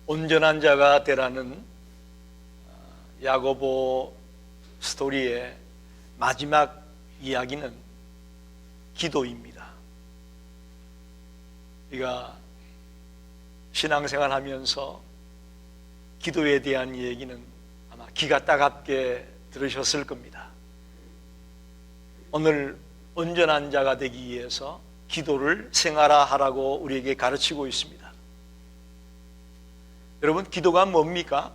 온전한 자가 되라는 야고보 스토리의 마지막 이야기는 기도입니다. 우리가 신앙생활 하면서 기도에 대한 얘기는 아마 귀가 따갑게 들으셨을 겁니다. 오늘 온전한 자가 되기 위해서 기도를 생활화하라고 우리에게 가르치고 있습니다. 여러분, 기도가 뭡니까?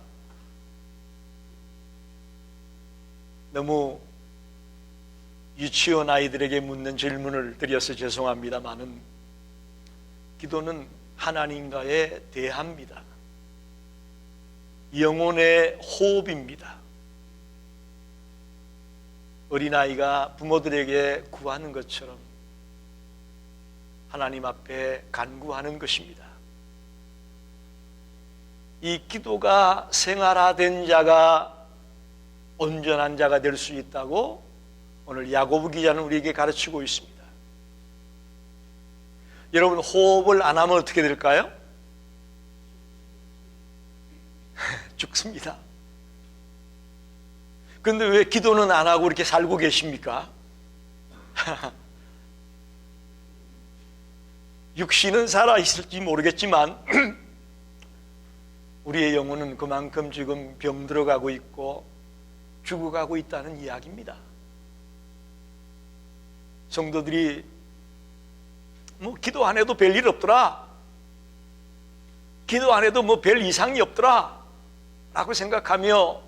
너무 유치원 아이들에게 묻는 질문을 드려서 죄송합니다만은 기도는 하나님과의 대화입니다. 영혼의 호흡입니다. 어린아이가 부모들에게 구하는 것처럼 하나님 앞에 간구하는 것입니다. 이 기도가 생활화된 자가 온전한 자가 될 수 있다고 오늘 야고보 기자는 우리에게 가르치고 있습니다. 여러분, 호흡을 안 하면 어떻게 될까요? 죽습니다. 그런데 왜 기도는 안 하고 이렇게 살고 계십니까? 육신은 살아있을지 모르겠지만 우리의 영혼은 그만큼 지금 병들어가고 있고 죽어가고 있다는 이야기입니다. 성도들이 기도 안 해도 별일 없더라, 기도 안 해도 별 이상이 없더라 라고 생각하며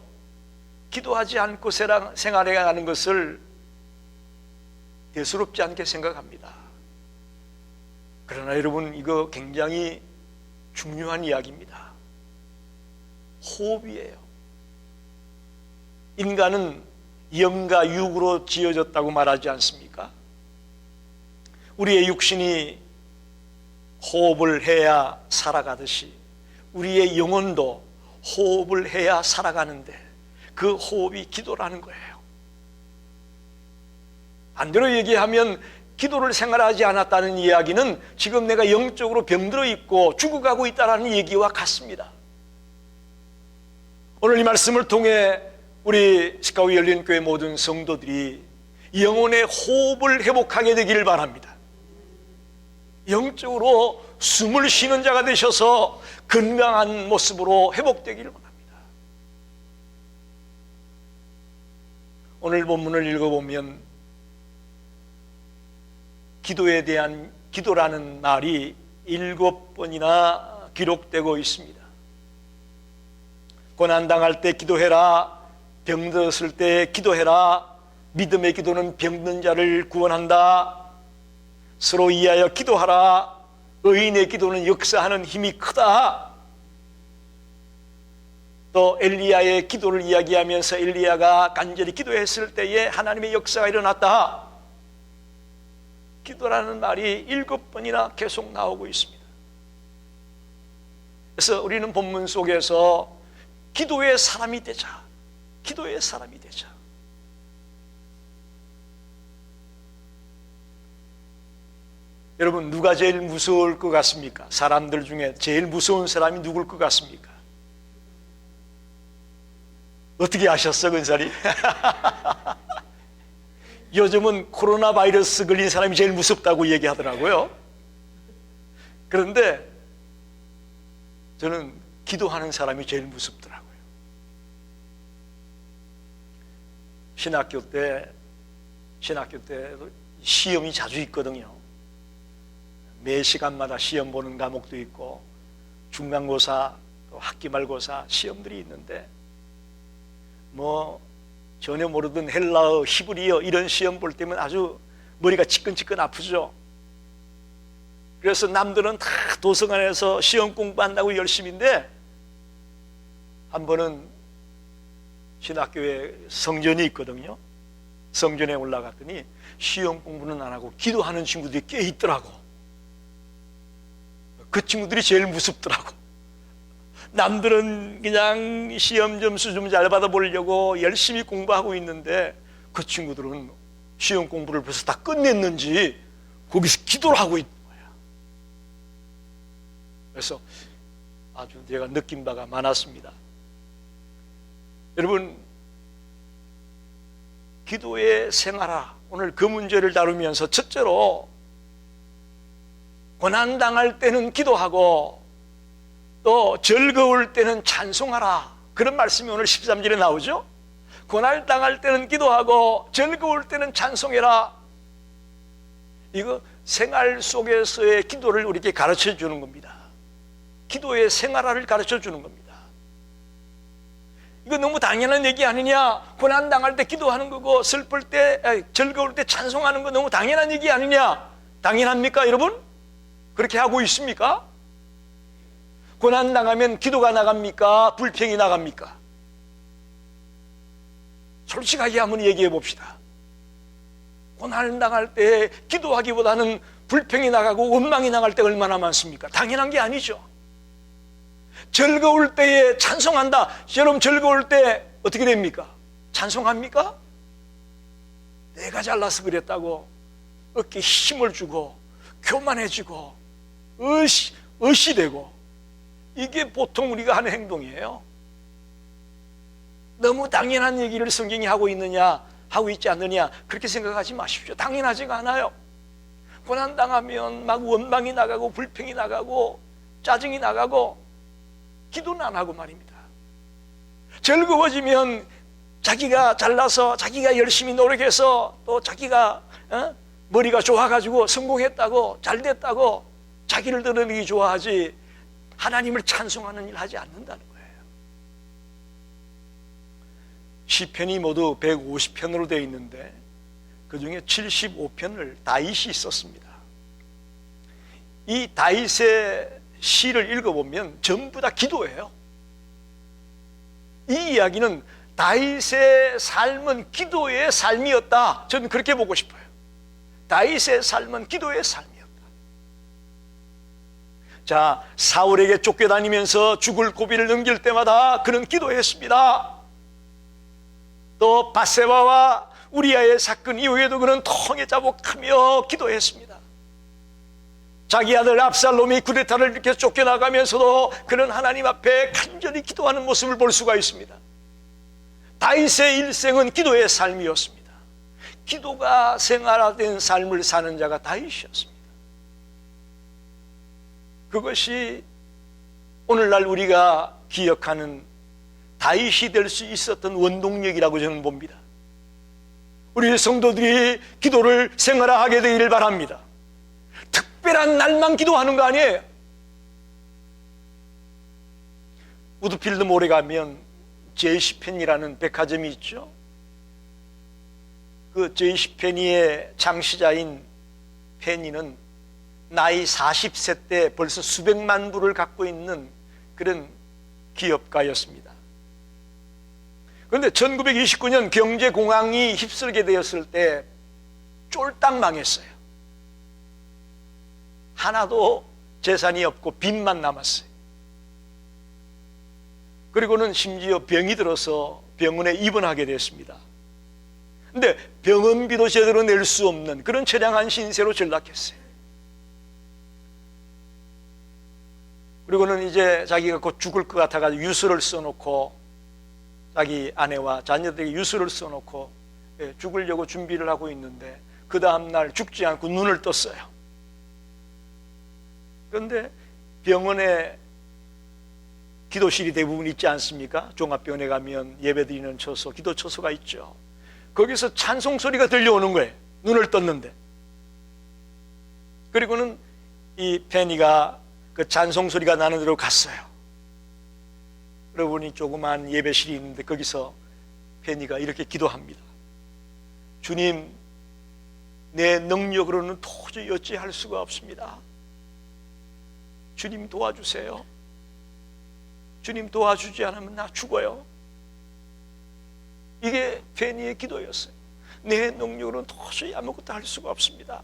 기도하지 않고 생활해 가는 것을 대수롭지 않게 생각합니다. 그러나 여러분, 이거 굉장히 중요한 이야기입니다. 호흡이에요. 인간은 영과 육으로 지어졌다고 말하지 않습니까? 우리의 육신이 호흡을 해야 살아가듯이 우리의 영혼도 호흡을 해야 살아가는데 그 호흡이 기도라는 거예요. 반대로 얘기하면 기도를 생활하지 않았다는 이야기는 지금 내가 영적으로 병들어 있고 죽어가고 있다는 얘기와 같습니다. 오늘 이 말씀을 통해 우리 시카고 열린교회 모든 성도들이 영혼의 호흡을 회복하게 되기를 바랍니다. 영적으로 숨을 쉬는 자가 되셔서 건강한 모습으로 회복되기를 바랍니다. 오늘 본문을 읽어보면 기도에 대한 기도라는 말이 7번이나 기록되고 있습니다. 고난당할 때 기도해라, 병들었을 때 기도해라, 믿음의 기도는 병든 자를 구원한다, 서로 이해하여 기도하라, 의인의 기도는 역사하는 힘이 크다. 또 엘리야의 기도를 이야기하면서 엘리야가 간절히 기도했을 때에 하나님의 역사가 일어났다. 기도라는 말이 7번이나 계속 나오고 있습니다. 그래서 우리는 본문 속에서 기도의 사람이 되자, 기도의 사람이 되자. 여러분, 누가 제일 무서울 것 같습니까? 사람들 중에 제일 무서운 사람이 누굴 것 같습니까? 어떻게 아셨어, 근사리? 요즘은 코로나 바이러스 걸린 사람이 제일 무섭다고 얘기하더라고요. 그런데 저는 기도하는 사람이 제일 무섭더라고요. 신학교 때 시험이 자주 있거든요. 매 시간마다 시험 보는 과목도 있고 중간고사, 또 학기말고사 시험들이 있는데 전혀 모르던 헬라어, 히브리어 이런 시험 볼 때면 아주 머리가 지끈지끈 아프죠. 그래서 남들은 다 도서관에서 시험 공부한다고 열심인데 한 번은 신학교에 성전이 있거든요. 성전에 올라갔더니 시험 공부는 안 하고 기도하는 친구들이 꽤 있더라고. 그 친구들이 제일 무섭더라고. 남들은 그냥 시험 점수 좀 잘 받아보려고 열심히 공부하고 있는데 그 친구들은 시험 공부를 벌써 다 끝냈는지 거기서 기도를 하고 있는 거야. 그래서 아주 제가 느낀 바가 많았습니다. 여러분, 기도의 생활화, 오늘 그 문제를 다루면서 첫째로 고난당할 때는 기도하고 또 즐거울 때는 찬송하라, 그런 말씀이 오늘 13절에 나오죠. 고난당할 때는 기도하고 즐거울 때는 찬송해라. 이거 생활 속에서의 기도를 우리에게 가르쳐 주는 겁니다. 기도의 생활화를 가르쳐 주는 겁니다. 이거 너무 당연한 얘기 아니냐? 고난당할 때 기도하는 거고 슬플 때, 즐거울 때 찬송하는 거 너무 당연한 얘기 아니냐? 당연합니까, 여러분? 그렇게 하고 있습니까? 고난당하면 기도가 나갑니까? 불평이 나갑니까? 솔직하게 한번 얘기해 봅시다. 고난당할 때 기도하기보다는 불평이 나가고 원망이 나갈 때 얼마나 많습니까? 당연한 게 아니죠. 즐거울 때에 찬송한다. 여러분, 즐거울 때 어떻게 됩니까? 찬송합니까? 내가 잘나서 그랬다고 어깨에 힘을 주고 교만해지고 의시되고, 이게 보통 우리가 하는 행동이에요. 너무 당연한 얘기를 성경이 하고 있느냐, 하고 있지 않느냐, 그렇게 생각하지 마십시오. 당연하지가 않아요. 고난당하면 막 원망이 나가고 불평이 나가고 짜증이 나가고 기도는 안 하고 말입니다. 즐거워지면 자기가 잘나서 자기가 열심히 노력해서 또 자기가 머리가 좋아가지고 성공했다고 잘됐다고 자기를 드러내기 좋아하지, 하나님을 찬송하는 일 하지 않는다는 거예요. 시편이 모두 150편으로 되어 있는데 그 중에 75편을 다윗이 썼습니다. 이 다윗의 시를 읽어보면 전부 다 기도예요. 이 이야기는 다윗의 삶은 기도의 삶이었다. 저는 그렇게 보고 싶어요. 다윗의 삶은 기도의 삶이었다. 자, 사울에게 쫓겨다니면서 죽을 고비를 넘길 때마다 그는 기도했습니다. 또 밧세바와 우리아의 사건 이후에도 그는 통해 자복하며 기도했습니다. 자기 아들 압살롬이 쿠데타를 이렇게 쫓겨나가면서도 그는 하나님 앞에 간절히 기도하는 모습을 볼 수가 있습니다. 다윗의 일생은 기도의 삶이었습니다. 기도가 생활화된 삶을 사는 자가 다윗이었습니다. 그것이 오늘날 우리가 기억하는 다윗이 될 수 있었던 원동력이라고 저는 봅니다. 우리 성도들이 기도를 생활화하게 되기를 바랍니다. 특별한 날만 기도하는 거 아니에요. 우드필드 몰에 가면 제이시펜이라는 백화점이 있죠. 그 제이시펜이의 창시자인 페니는 나이 40세 때 벌써 수백만 부를 갖고 있는 그런 기업가였습니다. 그런데 1929년 경제공황이 휩쓸게 되었을 때 쫄딱 망했어요. 하나도 재산이 없고 빚만 남았어요. 그리고는 심지어 병이 들어서 병원에 입원하게 됐습니다. 근데 병원비도 제대로 낼 수 없는 그런 처량한 신세로 전락했어요. 그리고는 이제 자기가 곧 죽을 것 같아가지고 유서를 써놓고, 자기 아내와 자녀들에게 유서를 써놓고 죽으려고 준비를 하고 있는데 그 다음날 죽지 않고 눈을 떴어요. 그런데 병원에 기도실이 대부분 있지 않습니까? 종합병원에 가면 예배드리는 처소, 기도 처소가 있죠. 거기서 찬송 소리가 들려오는 거예요. 눈을 떴는데. 그리고는 이 페니가 그 찬송 소리가 나는 데로 갔어요. 그러고 보니 조그만 예배실이 있는데 거기서 페니가 이렇게 기도합니다. 주님, 내 능력으로는 도저히 어찌할 수가 없습니다. 주님 도와주세요. 주님 도와주지 않으면 나 죽어요. 이게 페니의 기도였어요. 내 능력으로는 도저히 아무것도 할 수가 없습니다.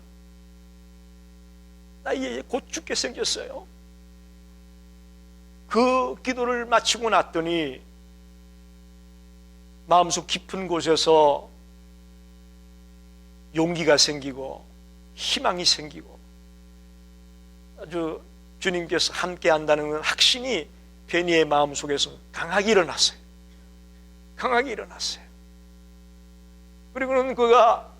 나 이제 곧 죽게 생겼어요. 그 기도를 마치고 났더니 마음속 깊은 곳에서 용기가 생기고 희망이 생기고 아주 주님께서 함께 한다는 확신이 페니의 마음속에서 강하게 일어났어요. 강하게 일어났어요. 그리고는 그가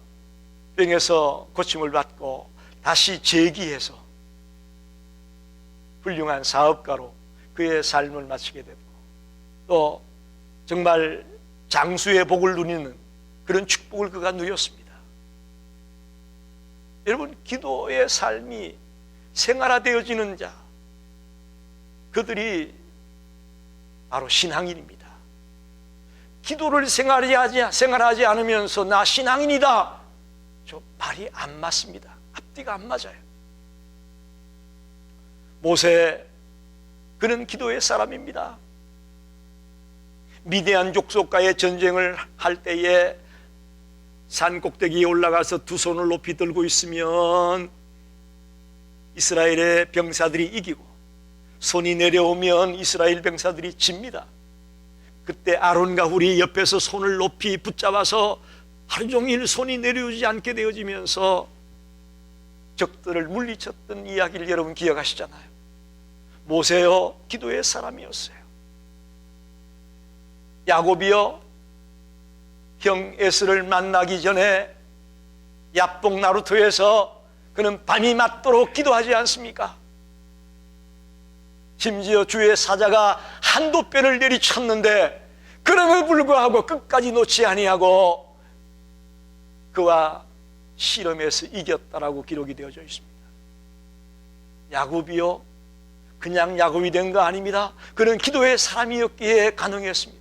병에서 고침을 받고 다시 재기해서 훌륭한 사업가로 그의 삶을 마치게 되고, 또 정말 장수의 복을 누리는 그런 축복을 그가 누렸습니다. 여러분, 기도의 삶이 생활화되어지는 자, 그들이 바로 신앙인입니다. 기도를 생활하지 않으면서 나 신앙인이다, 저 말이 안 맞습니다. 앞뒤가 안 맞아요. 모세, 그는 기도의 사람입니다. 미디안 족속과의 전쟁을 할 때에 산 꼭대기에 올라가서 두 손을 높이 들고 있으면 이스라엘의 병사들이 이기고, 손이 내려오면 이스라엘 병사들이 집니다. 그때 아론과 훌이 옆에서 손을 높이 붙잡아서 하루 종일 손이 내려오지 않게 되어지면서 적들을 물리쳤던 이야기를 여러분 기억하시잖아요. 모세요, 기도의 사람이었어요. 야곱이요, 형 에스를 만나기 전에 야복 나루토에서 그는 밤이 맞도록 기도하지 않습니까? 심지어 주의 사자가 한도뼈를 내리쳤는데 그럼에도 불구하고 끝까지 놓지 아니하고 그와 실험에서 이겼다라고 기록이 되어져 있습니다. 야곱이요, 그냥 야곱이 된 거 아닙니다. 그는 기도의 사람이었기에 가능했습니다.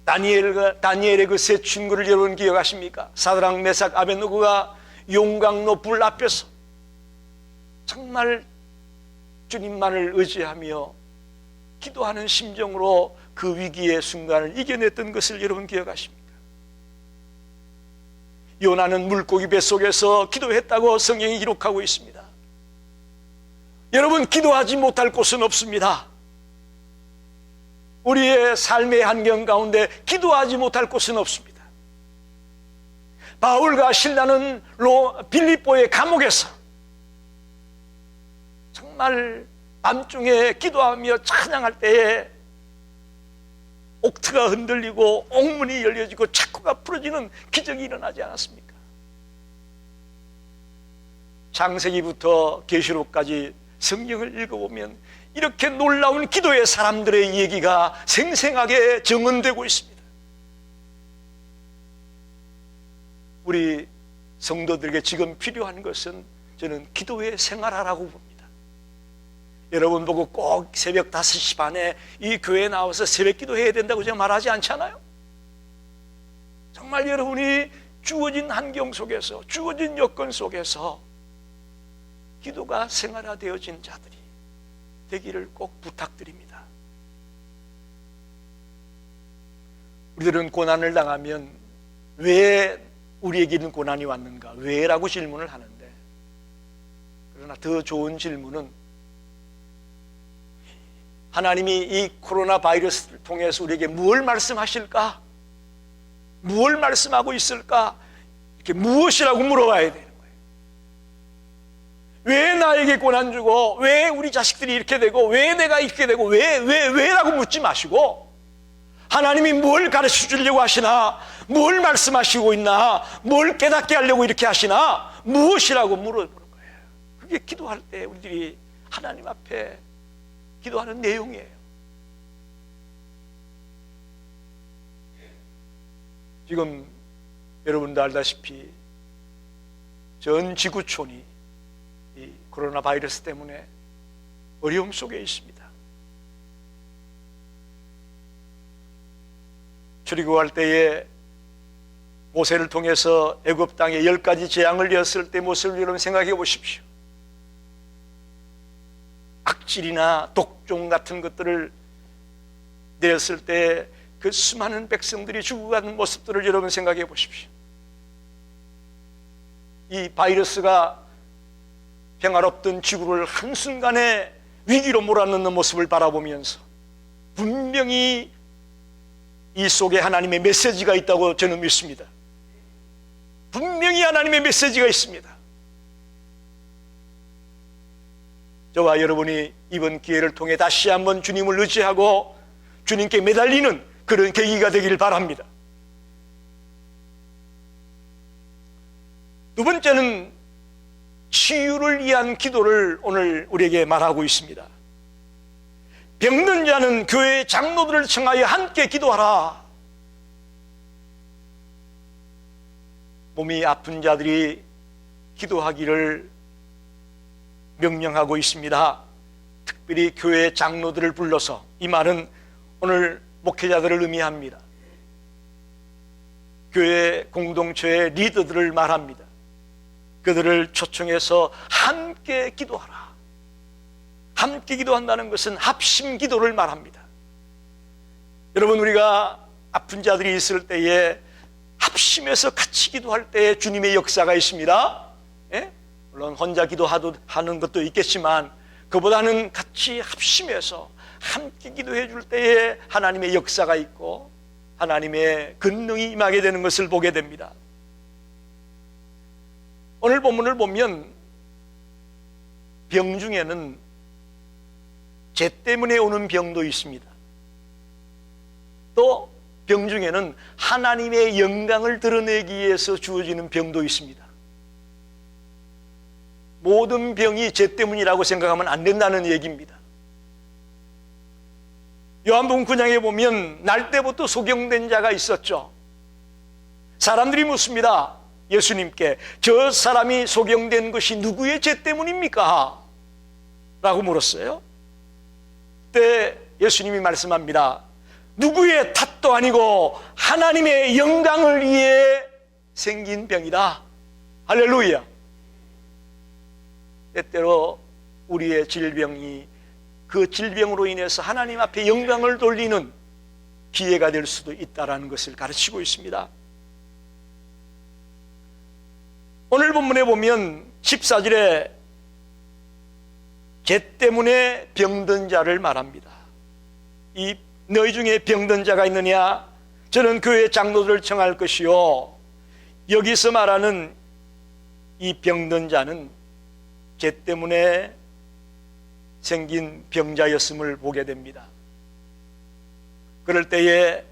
다니엘의 그 세 친구를 여러분 기억하십니까? 사드락, 메삭, 아벳느고가 용광로 불 앞에서 정말 주님만을 의지하며 기도하는 심정으로 그 위기의 순간을 이겨냈던 것을 여러분 기억하십니까? 요나는 물고기 뱃속에서 기도했다고 성경이 기록하고 있습니다. 여러분, 기도하지 못할 곳은 없습니다. 우리의 삶의 환경 가운데 기도하지 못할 곳은 없습니다. 바울과 실라는 빌립보의 감옥에서 정말 밤중에 기도하며 찬양할 때에 옥트가 흔들리고 옥문이 열려지고 창고가 풀어지는 기적이 일어나지 않았습니까? 창세기부터 계시록까지 성경을 읽어보면 이렇게 놀라운 기도의 사람들의 얘기가 생생하게 정언되고 있습니다. 우리 성도들에게 지금 필요한 것은 저는 기도의 생활하라고 봅니다. 여러분 보고 꼭 새벽 5시 반에 이 교회에 나와서 새벽 기도해야 된다고 제가 말하지 않잖아요. 정말 여러분이 주어진 환경 속에서, 주어진 여건 속에서 기도가 생활화되어진 자들이 되기를 꼭 부탁드립니다. 우리들은 고난을 당하면 왜 우리에게는 고난이 왔는가? 왜라고 질문을 하는데, 그러나 더 좋은 질문은 하나님이 이 코로나 바이러스를 통해서 우리에게 무엇을 말씀하실까? 무엇을 말씀하고 있을까? 이렇게 무엇이라고 물어봐야 되는 거예요. 왜 나에게 고난 주고, 왜 우리 자식들이 이렇게 되고, 왜 내가 이렇게 되고, 왜라고 묻지 마시고, 하나님이 뭘 가르쳐 주려고 하시나, 뭘 말씀하시고 있나, 뭘 깨닫게 하려고 이렇게 하시나, 무엇이라고 물어보는 거예요. 그게 기도할 때 우리들이 하나님 앞에 기도하는 내용이에요. 지금 여러분도 알다시피 전 지구촌이 이 코로나 바이러스 때문에 어려움 속에 있습니다. 출애굽할 때에 모세를 통해서 애굽 땅에 10가지 재앙을 이었을 때 모습을 여러분 생각해 보십시오. 악질이나 독종 같은 것들을 내었을 때 그 수많은 백성들이 죽어가는 모습들을 여러분 생각해 보십시오. 이 바이러스가 평화롭던 지구를 한순간에 위기로 몰아넣는 모습을 바라보면서 분명히 이 속에 하나님의 메시지가 있다고 저는 믿습니다. 분명히 하나님의 메시지가 있습니다. 저와 여러분이 이번 기회를 통해 다시 한번 주님을 의지하고 주님께 매달리는 그런 계기가 되기를 바랍니다. 두 번째는 치유를 위한 기도를 오늘 우리에게 말하고 있습니다. 병든 자는 교회 장로들을 청하여 함께 기도하라. 몸이 아픈 자들이 기도하기를 명령하고 있습니다. 특별히 교회 장로들을 불러서, 이 말은 오늘 목회자들을 의미합니다. 교회 공동체의 리더들을 말합니다. 그들을 초청해서 함께 기도하라. 함께 기도한다는 것은 합심 기도를 말합니다. 여러분, 우리가 아픈 자들이 있을 때에 합심해서 같이 기도할 때에 주님의 역사가 있습니다. 예? 물론 혼자 기도하는 것도 있겠지만 그보다는 같이 합심해서 함께 기도해 줄 때에 하나님의 역사가 있고 하나님의 권능이 임하게 되는 것을 보게 됩니다. 오늘 본문을 보면 병 중에는 죄 때문에 오는 병도 있습니다. 또 병 중에는 하나님의 영광을 드러내기 위해서 주어지는 병도 있습니다. 모든 병이 죄 때문이라고 생각하면 안 된다는 얘기입니다. 요한복음 9장에 보면 날 때부터 소경된 자가 있었죠. 사람들이 묻습니다. 예수님께, 저 사람이 소경된 것이 누구의 죄 때문입니까? 라고 물었어요. 그때 예수님이 말씀합니다. 누구의 탓도 아니고 하나님의 영광을 위해 생긴 병이다. 할렐루야. 때때로 우리의 질병이 그 질병으로 인해서 하나님 앞에 영광을 돌리는 기회가 될 수도 있다는 것을 가르치고 있습니다. 오늘 본문에 보면 14절에 죄 때문에 병든 자를 말합니다. 이 너희 중에 병든 자가 있느냐? 저는 교회 장로들을 청할 것이요. 여기서 말하는 이 병든 자는 죄 때문에 생긴 병자였음을 보게 됩니다. 그럴 때에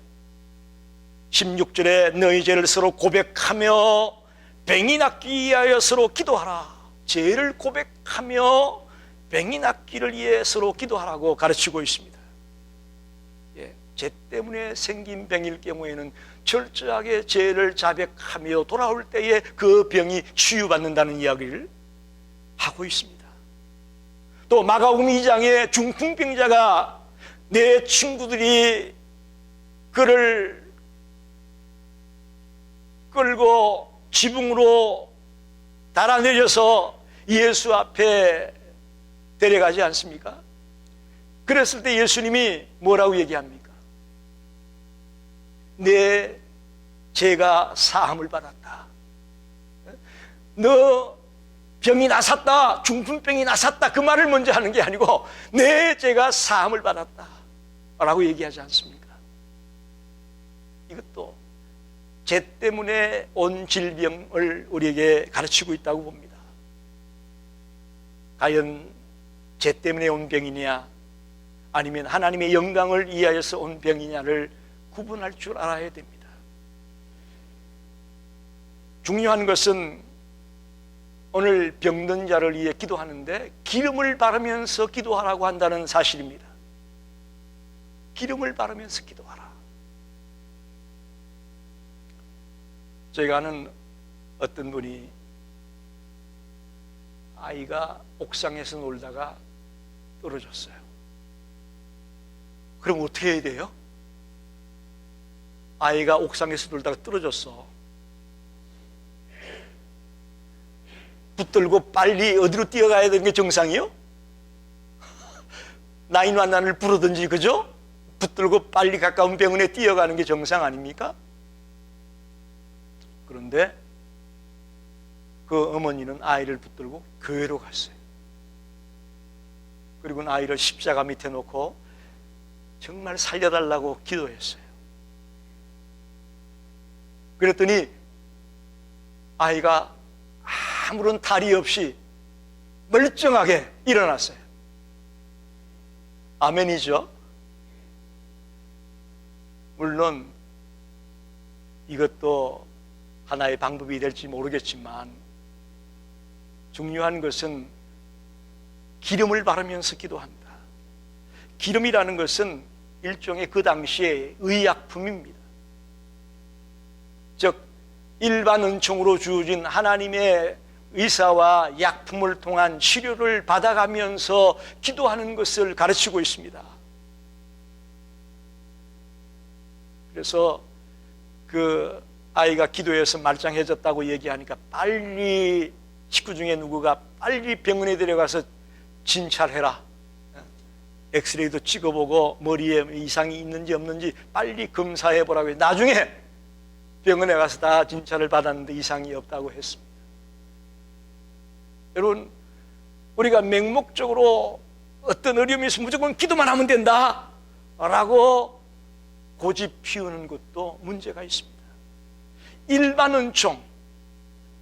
16절에 너희 죄를 서로 고백하며 병이 낫기 위하여 서로 기도하라. 죄를 고백하며 병이 낫기를 위해 서로 기도하라고 가르치고 있습니다. 죄 때문에 생긴 병일 경우에는 철저하게 죄를 자백하며 돌아올 때에 그 병이 치유받는다는 이야기를 하고 있습니다. 또 마가복음 2장에 중풍병자가 내 친구들이 그를 끌고 지붕으로 달아내려서 예수 앞에 데려가지 않습니까? 그랬을 때 예수님이 뭐라고 얘기합니까? 내 죄가 사함을 받았다. 너 병이 나섰다, 중풍병이 나섰다, 그 말을 먼저 하는 게 아니고 내 죄가 사함을 받았다 라고 얘기하지 않습니까? 이것도 죄 때문에 온 질병을 우리에게 가르치고 있다고 봅니다. 과연 죄 때문에 온 병이냐 아니면 하나님의 영광을 위하여서 온 병이냐를 구분할 줄 알아야 됩니다. 중요한 것은 오늘 병든 자를 위해 기도하는데 기름을 바르면서 기도하라고 한다는 사실입니다. 기름을 바르면서 기도하라. 저희가 아는 어떤 분이 아이가 옥상에서 놀다가 떨어졌어요. 그럼 어떻게 해야 돼요? 아이가 옥상에서 놀다가 떨어졌어. 붙들고 빨리 어디로 뛰어가야 되는 게 정상이요? 911을 부르든지, 그죠? 붙들고 빨리 가까운 병원에 뛰어가는 게 정상 아닙니까? 그런데 그 어머니는 아이를 붙들고 교회로 갔어요. 그리고 아이를 십자가 밑에 놓고 정말 살려달라고 기도했어요. 그랬더니 아이가 아무런 탈이 없이 멀쩡하게 일어났어요. 아멘이죠. 물론 이것도 하나의 방법이 될지 모르겠지만 중요한 것은 기름을 바르면서 기도한다. 기름이라는 것은 일종의 그 당시의 의약품입니다. 즉 일반 은총으로 주어진 하나님의 의사와 약품을 통한 치료를 받아가면서 기도하는 것을 가르치고 있습니다. 그래서 그 아이가 기도해서 말짱해졌다고 얘기하니까 빨리 식구 중에 누구가 빨리 병원에 데려가서 진찰해라, 엑스레이도 찍어보고 머리에 이상이 있는지 없는지 빨리 검사해보라고 해서 나중에 병원에 가서 다 진찰을 받았는데 이상이 없다고 했습니다. 여러분, 우리가 맹목적으로 어떤 어려움이 있으면 무조건 기도만 하면 된다 라고 고집 피우는 것도 문제가 있습니다. 일반 은총,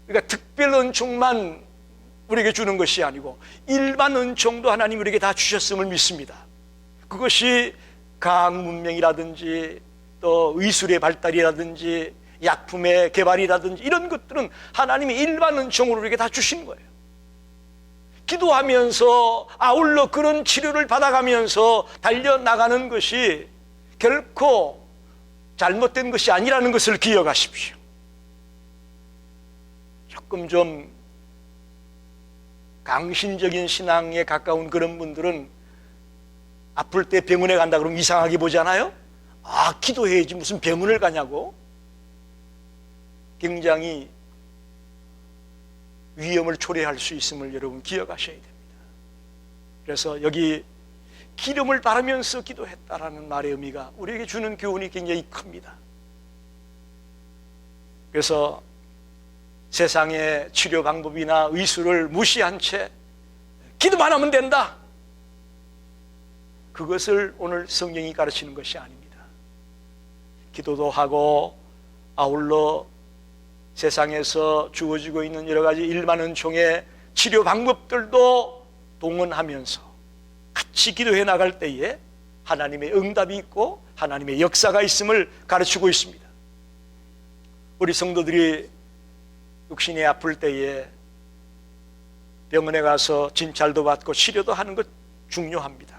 그러니까 특별 은총만 우리에게 주는 것이 아니고 일반 은총도 하나님 우리에게 다 주셨음을 믿습니다. 그것이 과학 문명이라든지 또 의술의 발달이라든지 약품의 개발이라든지 이런 것들은 하나님이 일반 은총으로 우리에게 다 주신 거예요. 기도하면서 아울러 그런 치료를 받아가면서 달려나가는 것이 결코 잘못된 것이 아니라는 것을 기억하십시오. 조금 좀 강신적인 신앙에 가까운 그런 분들은 아플 때 병원에 간다 그러면 이상하게 보잖아요. 아, 기도해야지 무슨 병원을 가냐고. 굉장히 위험을 초래할 수 있음을 여러분 기억하셔야 됩니다. 그래서 여기 기름을 바르면서 기도했다라는 말의 의미가 우리에게 주는 교훈이 굉장히 큽니다. 그래서 세상의 치료 방법이나 의술을 무시한 채 기도만 하면 된다, 그것을 오늘 성경이 가르치는 것이 아닙니다. 기도도 하고 아울러 세상에서 주어지고 있는 여러 가지 일반 은총의 치료 방법들도 동원하면서 같이 기도해 나갈 때에 하나님의 응답이 있고 하나님의 역사가 있음을 가르치고 있습니다. 우리 성도들이 육신이 아플 때에 병원에 가서 진찰도 받고 치료도 하는 것 중요합니다.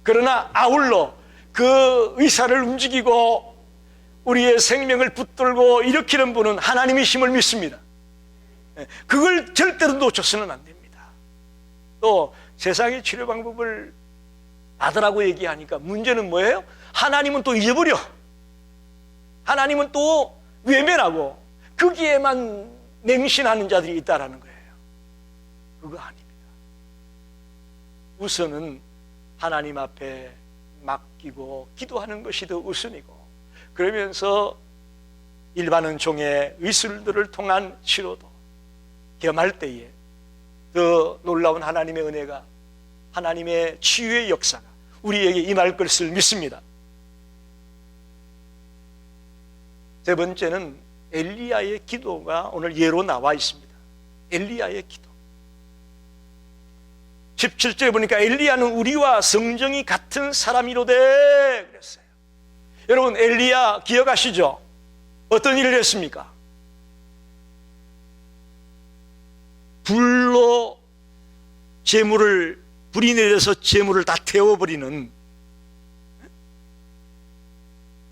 그러나 아울러 그 의사를 움직이고 우리의 생명을 붙들고 일으키는 분은 하나님이심을 믿습니다. 그걸 절대로 놓쳐서는 안 됩니다. 또 세상의 치료 방법을 받으라고 얘기하니까 문제는 뭐예요? 하나님은 또 잊어버려. 하나님은 또 외면하고 거기에만 맹신하는 자들이 있다라는 거예요. 그거 아닙니다. 우선은 하나님 앞에 맡기고 기도하는 것이 더 우선이고, 그러면서 일반 은총의 의술들을 통한 치료도 겸할 때에 더 놀라운 하나님의 은혜가, 하나님의 치유의 역사가 우리에게 임할 것을 믿습니다. 세 번째는 엘리야의 기도가 오늘 예로 나와 있습니다. 엘리야의 기도. 17절에 보니까 엘리야는 우리와 성정이 같은 사람이로되 그랬어요. 여러분, 엘리야 기억하시죠? 어떤 일을 했습니까? 불로 불이 내려서 재물을 다 태워버리는,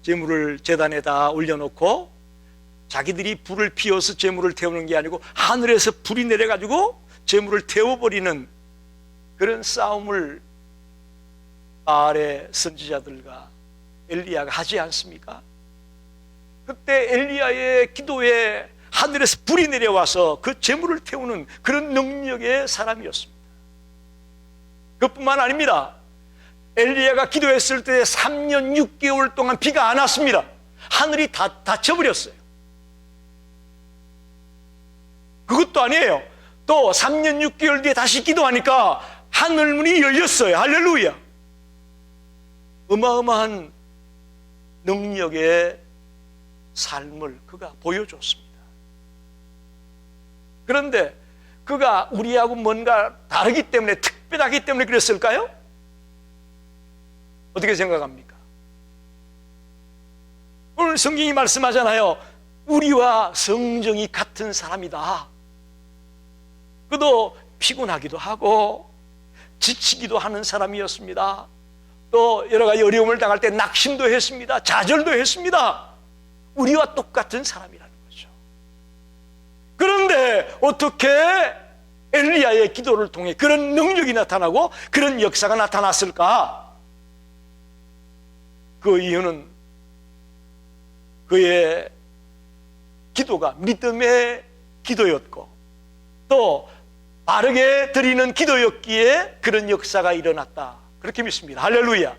재물을 제단에다 올려놓고 자기들이 불을 피워서 재물을 태우는 게 아니고 하늘에서 불이 내려가지고 재물을 태워버리는 그런 싸움을 바알의 선지자들과 엘리야가 하지 않습니까? 그때 엘리야의 기도에 하늘에서 불이 내려와서 그 재물을 태우는 그런 능력의 사람이었습니다. 그뿐만 아닙니다. 엘리야가 기도했을 때 3년 6개월 동안 비가 안 왔습니다. 하늘이 다 닫혀버렸어요. 그것도 아니에요. 또 3년 6개월 뒤에 다시 기도하니까 하늘문이 열렸어요. 할렐루야. 어마어마한 능력의 삶을 그가 보여줬습니다. 그런데 그가 우리하고 뭔가 다르기 때문에, 특별하기 때문에 그랬을까요? 어떻게 생각합니까? 오늘 성경이 말씀하잖아요. 우리와 성정이 같은 사람이다. 그도 피곤하기도 하고 지치기도 하는 사람이었습니다. 또 여러 가지 어려움을 당할 때 낙심도 했습니다. 좌절도 했습니다. 우리와 똑같은 사람이라는 거죠. 그런데 어떻게 엘리야의 기도를 통해 그런 능력이 나타나고 그런 역사가 나타났을까? 그 이유는 그의 기도가 믿음의 기도였고 또 바르게 드리는 기도였기에 그런 역사가 일어났다. 그렇게 믿습니다. 할렐루야.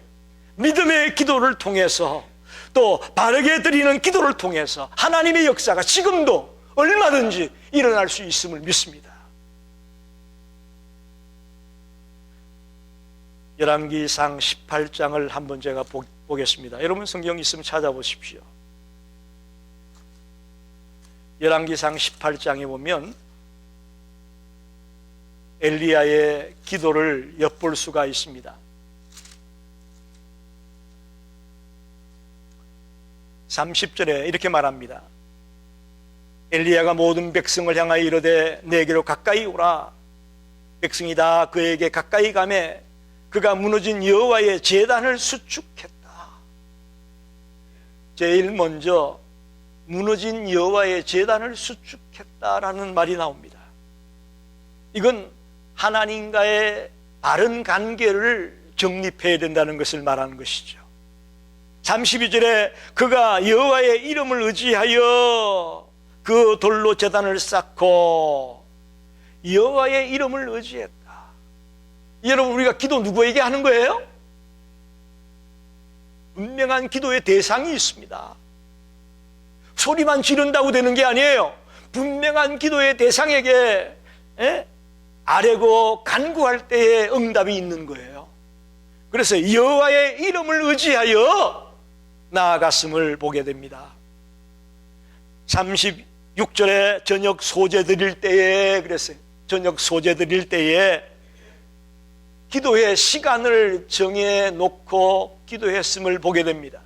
믿음의 기도를 통해서 또 바르게 드리는 기도를 통해서 하나님의 역사가 지금도 얼마든지 일어날 수 있음을 믿습니다. 열왕기상 18장을 한번 제가 보겠습니다. 여러분 성경 있으면 찾아보십시오. 열왕기상 18장에 보면 엘리야의 기도를 엿볼 수가 있습니다. 30절에 이렇게 말합니다. 엘리야가 모든 백성을 향하여 이르되 내게로 가까이 오라. 백성이 다 그에게 가까이 가매 그가 무너진 여호와의 제단을 수축했다. 제일 먼저 무너진 여호와의 제단을 수축했다라는 말이 나옵니다. 이건 하나님과의 바른 관계를 정립해야 된다는 것을 말하는 것이죠. 32절에 그가 여호와의 이름을 의지하여 그 돌로 제단을 쌓고 여호와의 이름을 의지했다. 여러분 우리가 기도 누구에게 하는 거예요? 분명한 기도의 대상이 있습니다. 소리만 지른다고 되는 게 아니에요. 분명한 기도의 대상에게 아뢰고 간구할 때에 응답이 있는 거예요. 그래서 여호와의 이름을 의지하여 나아갔음을 보게 됩니다. 36절에 저녁 소제 드릴 때에 그랬어요. 저녁 소제 드릴 때에 기도의 시간을 정해놓고 기도했음을 보게 됩니다.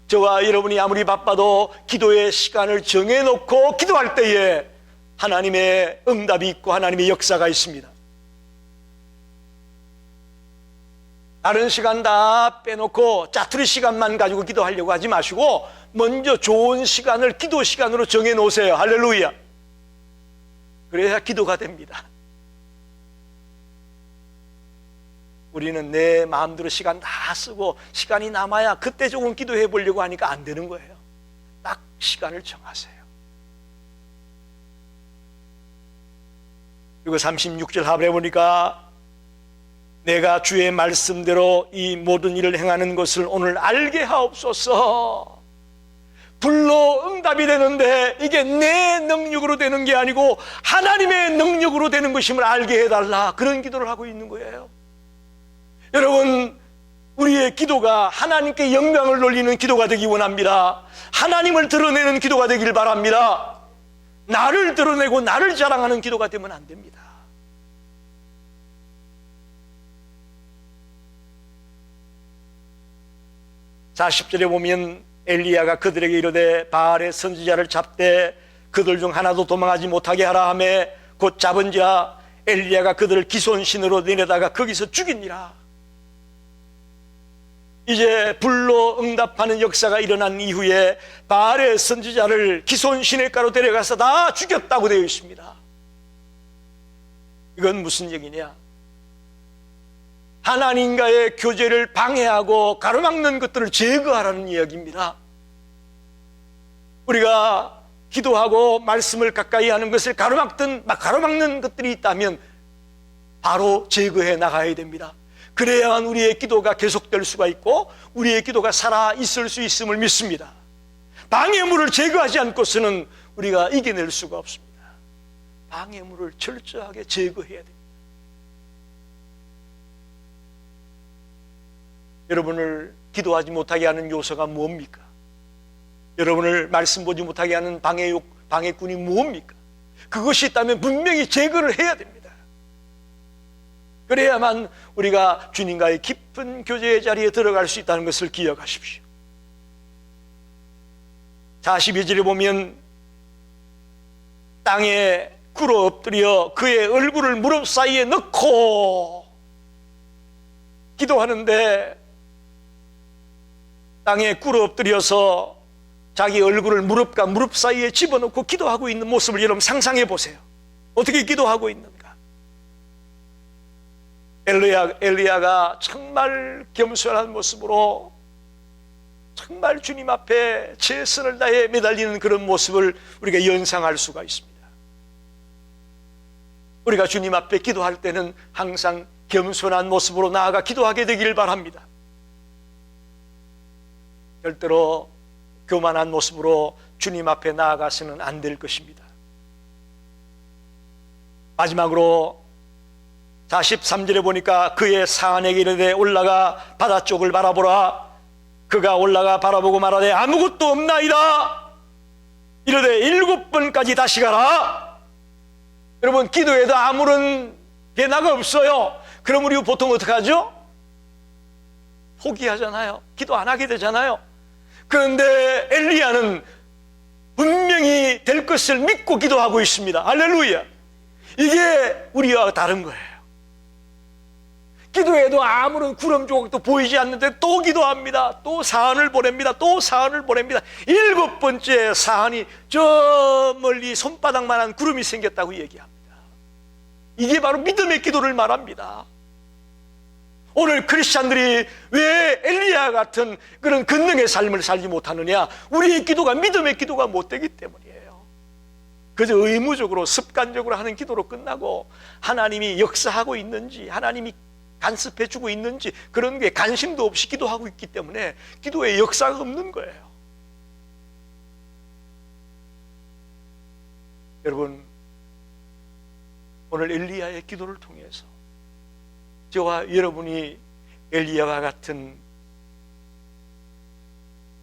저와 여러분이 아무리 바빠도 기도의 시간을 정해놓고 기도할 때에 하나님의 응답이 있고 하나님의 역사가 있습니다. 다른 시간 다 빼놓고 짜투리 시간만 가지고 기도하려고 하지 마시고 먼저 좋은 시간을 기도 시간으로 정해놓으세요. 할렐루야. 그래야 기도가 됩니다. 우리는 내 마음대로 시간 다 쓰고 시간이 남아야 그때 조금 기도해 보려고 하니까 안 되는 거예요. 딱 시간을 정하세요. 그리고 36절 하반에 보니까 내가 주의 말씀대로 이 모든 일을 행하는 것을 오늘 알게 하옵소서. 불로 응답이 되는데 이게 내 능력으로 되는 게 아니고 하나님의 능력으로 되는 것임을 알게 해달라. 그런 기도를 하고 있는 거예요. 여러분 우리의 기도가 하나님께 영광을 돌리는 기도가 되기 원합니다. 하나님을 드러내는 기도가 되길 바랍니다. 나를 드러내고 나를 자랑하는 기도가 되면 안 됩니다. 자 10절에 보면 엘리야가 그들에게 이르되 바알의 선지자를 잡되 그들 중 하나도 도망하지 못하게 하라 하며 곧 잡은지라 엘리야가 그들을 기손신으로 내려다가 거기서 죽이니라. 이제 불로 응답하는 역사가 일어난 이후에 바알의 선지자를 기손 시냇가로 데려가서 다 죽였다고 되어 있습니다. 이건 무슨 얘기냐? 하나님과의 교제를 방해하고 가로막는 것들을 제거하라는 이야기입니다. 우리가 기도하고 말씀을 가까이 하는 것을 가로막는 것들이 있다면 바로 제거해 나가야 됩니다. 그래야만 우리의 기도가 계속될 수가 있고 우리의 기도가 살아있을 수 있음을 믿습니다. 방해물을 제거하지 않고서는 우리가 이겨낼 수가 없습니다. 방해물을 철저하게 제거해야 됩니다. 여러분을 기도하지 못하게 하는 요소가 뭡니까? 여러분을 말씀 보지 못하게 하는 방해꾼이 뭡니까? 그것이 있다면 분명히 제거를 해야 됩니다. 그래야만 우리가 주님과의 깊은 교제의 자리에 들어갈 수 있다는 것을 기억하십시오. 42절에 보면 땅에 꿇어 엎드려 그의 얼굴을 무릎 사이에 넣고 기도하는데, 땅에 꿇어 엎드려서 자기 얼굴을 무릎과 무릎 사이에 집어넣고 기도하고 있는 모습을 여러분 상상해 보세요. 어떻게 기도하고 있는가? 엘리야가 정말 겸손한 모습으로 정말 주님 앞에 최선을 다해 매달리는 그런 모습을 우리가 연상할 수가 있습니다. 우리가 주님 앞에 기도할 때는 항상 겸손한 모습으로 나아가 기도하게 되기를 바랍니다. 절대로 교만한 모습으로 주님 앞에 나아가서는 안 될 것입니다. 마지막으로 43절에 보니까 그의 사안에게 이르되 올라가 바다 쪽을 바라보라. 그가 올라가 바라보고 말하되 아무것도 없나이다. 이르되 7번까지 다시 가라. 여러분, 기도에도 아무런 변화가 없어요. 그럼 우리 보통 어떻게 하죠? 포기하잖아요. 기도 안 하게 되잖아요. 그런데 엘리야는 분명히 될 것을 믿고 기도하고 있습니다. 할렐루야. 이게 우리와 다른 거예요. 기도에도 아무런 구름 조각도 보이지 않는데 또 기도합니다. 또 사안을 보냅니다. 또 사안을 보냅니다. 7번째 사안이 저 멀리 손바닥만한 구름이 생겼다고 얘기합니다. 이게 바로 믿음의 기도를 말합니다. 오늘 크리스찬들이 왜 엘리야 같은 그런 권능의 삶을 살지 못하느냐? 우리의 기도가 믿음의 기도가 못 되기 때문이에요. 그저 의무적으로 습관적으로 하는 기도로 끝나고 하나님이 역사하고 있는지, 하나님이 간섭해 주고 있는지 그런 게 관심도 없이 기도하고 있기 때문에 기도에 역사가 없는 거예요. 여러분, 오늘 엘리야의 기도를 통해서 저와 여러분이 엘리야와 같은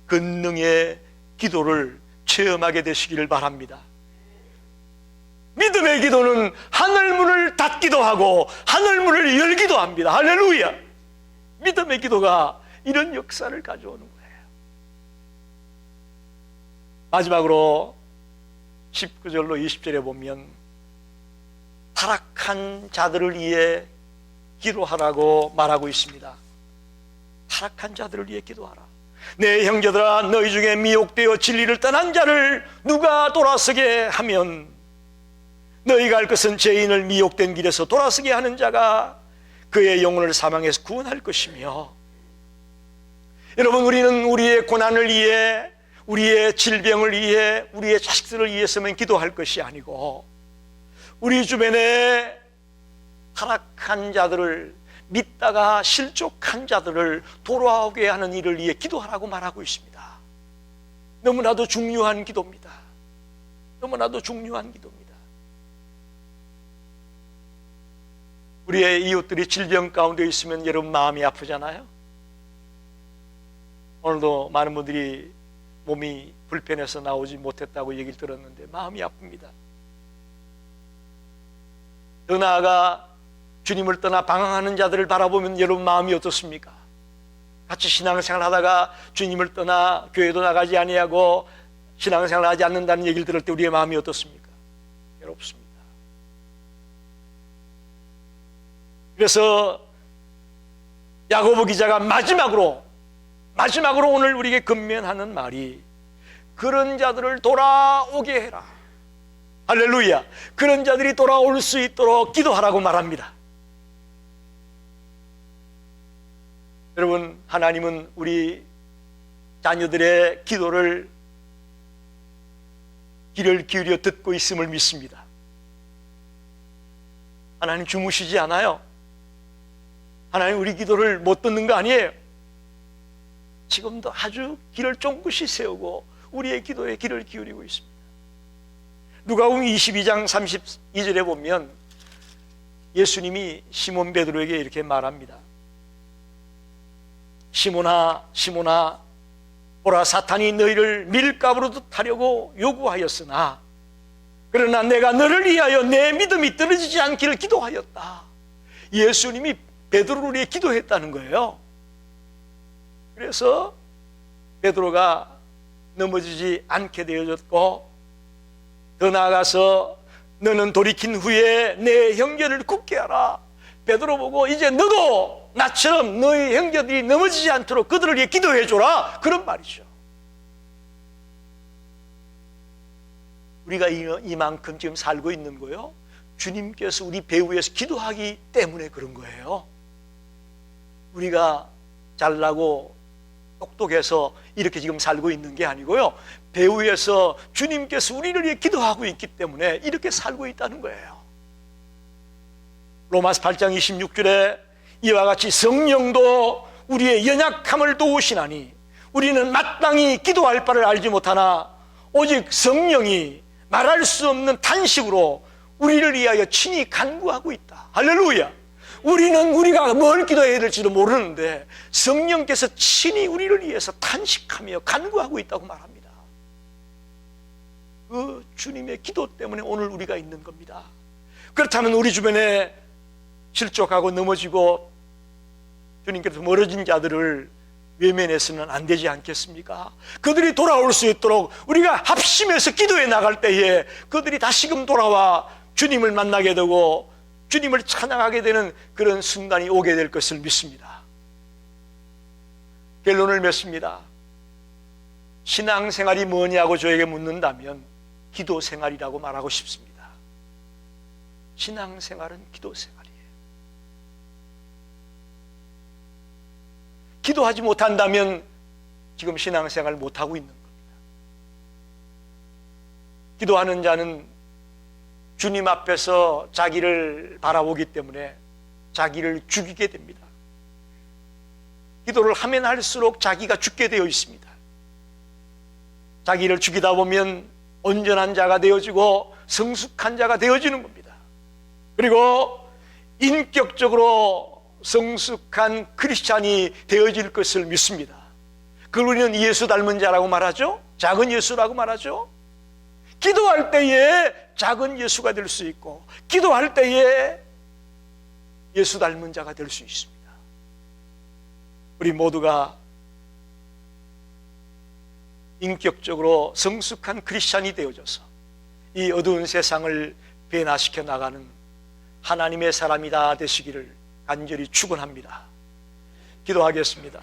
권능의 기도를 체험하게 되시기를 바랍니다. 믿음의 기도는 하늘문을 닫기도 하고 하늘문을 열기도 합니다. 할렐루야. 믿음의 기도가 이런 역사를 가져오는 거예요. 마지막으로 19절로 20절에 보면 타락한 자들을 위해 기도하라고 말하고 있습니다. 타락한 자들을 위해 기도하라. 내 형제들아, 너희 중에 미혹되어 진리를 떠난 자를 누가 돌아서게 하면 너희가 알 것은 죄인을 미혹된 길에서 돌아서게 하는 자가 그의 영혼을 사망에서 구원할 것이며. 여러분, 우리는 우리의 고난을 위해, 우리의 질병을 위해, 우리의 자식들을 위해서만 기도할 것이 아니고 우리 주변에 타락한 자들을, 믿다가 실족한 자들을 돌아오게 하는 일을 위해 기도하라고 말하고 있습니다. 너무나도 중요한 기도입니다. 너무나도 중요한 기도입니다. 우리의 이웃들이 질병 가운데 있으면 여러분 마음이 아프잖아요. 오늘도 많은 분들이 몸이 불편해서 나오지 못했다고 얘기를 들었는데 마음이 아픕니다. 더 나아가 주님을 떠나 방황하는 자들을 바라보면 여러분 마음이 어떻습니까? 같이 신앙생활 하다가 주님을 떠나 교회도 나가지 아니하고 신앙생활 하지 않는다는 얘기를 들을 때 우리의 마음이 어떻습니까? 괴롭습니다. 그래서 야고보 기자가 마지막으로 오늘 우리에게 권면하는 말이 그런 자들을 돌아오게 해라. 할렐루야. 그런 자들이 돌아올 수 있도록 기도하라고 말합니다. 여러분, 하나님은 우리 자녀들의 기도를 귀를 기울여 듣고 있음을 믿습니다. 하나님 주무시지 않아요. 하나님 우리 기도를 못 듣는 거 아니에요. 지금도 아주 귀를 쫑긋이 세우고 우리의 기도에 귀를 기울이고 있습니다. 누가복음 22장 32절에 보면 예수님이 시몬 베드로에게 이렇게 말합니다. 시몬아, 시몬아, 보라, 사탄이 너희를 밀가부로 하려고 요구하였으나 그러나 내가 너를 위하여 내 믿음이 떨어지지 않기를 기도하였다. 예수님이 베드로를 위해 기도했다는 거예요. 그래서 베드로가 넘어지지 않게 되어졌고, 더 나아가서 너는 돌이킨 후에 내 형제를 굳게 하라. 베드로 보고 이제 너도 나처럼 너희 형제들이 넘어지지 않도록 그들을 위해 기도해 줘라, 그런 말이죠. 우리가 이만큼 지금 살고 있는 거요, 주님께서 우리 배후에서 기도하기 때문에 그런 거예요. 우리가 잘나고 똑똑해서 이렇게 지금 살고 있는 게 아니고요, 배후에서 주님께서 우리를 위해 기도하고 있기 때문에 이렇게 살고 있다는 거예요. 로마서 8장 26절에 이와 같이 성령도 우리의 연약함을 도우시나니 우리는 마땅히 기도할 바를 알지 못하나 오직 성령이 말할 수 없는 탄식으로 우리를 위하여 친히 간구하고 있다. 할렐루야. 우리는 우리가 뭘 기도해야 될지도 모르는데 성령께서 친히 우리를 위해서 탄식하며 간구하고 있다고 말합니다. 그 주님의 기도 때문에 오늘 우리가 있는 겁니다. 그렇다면 우리 주변에 실족하고 넘어지고 주님께서 멀어진 자들을 외면해서는 안 되지 않겠습니까? 그들이 돌아올 수 있도록 우리가 합심해서 기도해 나갈 때에 그들이 다시금 돌아와 주님을 만나게 되고 주님을 찬양하게 되는 그런 순간이 오게 될 것을 믿습니다. 결론을 맺습니다. 신앙생활이 뭐냐고 저에게 묻는다면 기도생활이라고 말하고 싶습니다. 신앙생활은 기도생활이에요. 기도하지 못한다면 지금 신앙생활 못하고 있는 겁니다. 기도하는 자는 주님 앞에서 자기를 바라보기 때문에 자기를 죽이게 됩니다. 기도를 하면 할수록 자기가 죽게 되어 있습니다. 자기를 죽이다 보면 온전한 자가 되어지고 성숙한 자가 되어지는 겁니다. 그리고 인격적으로 성숙한 크리스찬이 되어질 것을 믿습니다. 그걸 우리는 예수 닮은 자라고 말하죠. 작은 예수라고 말하죠. 기도할 때에 작은 예수가 될 수 있고 기도할 때에 예수 닮은 자가 될 수 있습니다. 우리 모두가 인격적으로 성숙한 크리스찬이 되어져서 이 어두운 세상을 변화시켜 나가는 하나님의 사람이 다 되시기를 간절히 축원합니다. 기도하겠습니다.